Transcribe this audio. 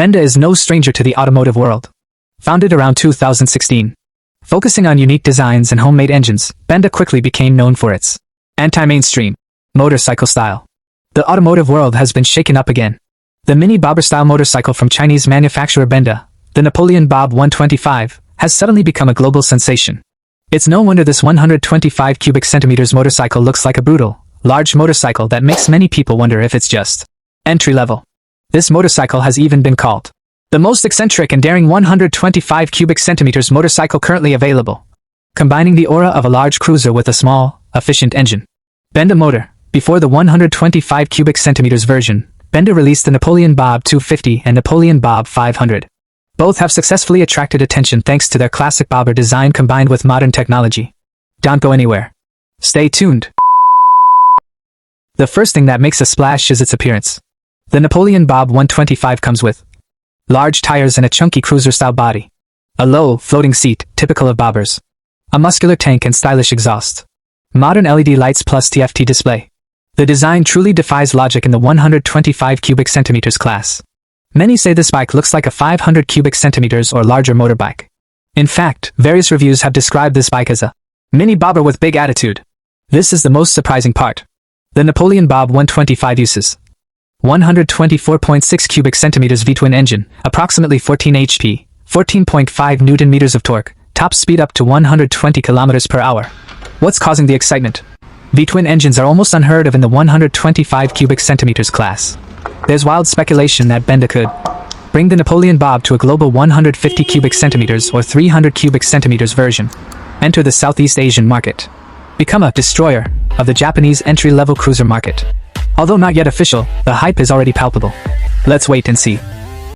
Benda is no stranger to the automotive world. Founded around 2016. Focusing on unique designs and homemade engines, Benda quickly became known for its anti-mainstream motorcycle style. The automotive world has been shaken up again. The mini bobber-style motorcycle from Chinese manufacturer Benda, the Napoleon Bob 125, has suddenly become a global sensation. It's no wonder this 125 cubic centimeters motorcycle looks like a brutal, large motorcycle that makes many people wonder if it's just entry-level. This motorcycle has even been called the most eccentric and daring 125 cubic centimeters motorcycle currently available, combining the aura of a large cruiser with a small, efficient engine. Benda Motor. Before the 125 cubic centimeters version, Benda released the Napoleon Bob 250 and Napoleon Bob 500. Both have successfully attracted attention thanks to their classic bobber design combined with modern technology. Don't go anywhere. Stay tuned. The first thing that makes a splash is its appearance. The Napoleon Bob 125 comes with large tires and a chunky cruiser-style body. A low, floating seat, typical of bobbers. A muscular tank and stylish exhaust. Modern LED lights plus TFT display. The design truly defies logic in the 125 cubic centimeters class. Many say this bike looks like a 500 cubic centimeters or larger motorbike. In fact, various reviews have described this bike as a mini bobber with big attitude. This is the most surprising part. The Napoleon Bob 125 uses 124.6 cubic centimeters V-twin engine, approximately 14 HP, 14.5 Newton meters of torque, top speed up to 120 kilometers per hour. What's causing the excitement? V-twin engines are almost unheard of in the 125 cubic centimeters class. There's wild speculation that Benda could bring the Napoleon Bob to a global 150 cubic centimeters or 300 cubic centimeters version, enter the Southeast Asian market, become a destroyer of the Japanese entry-level cruiser market. Although not yet official, the hype is already palpable. Let's wait and see.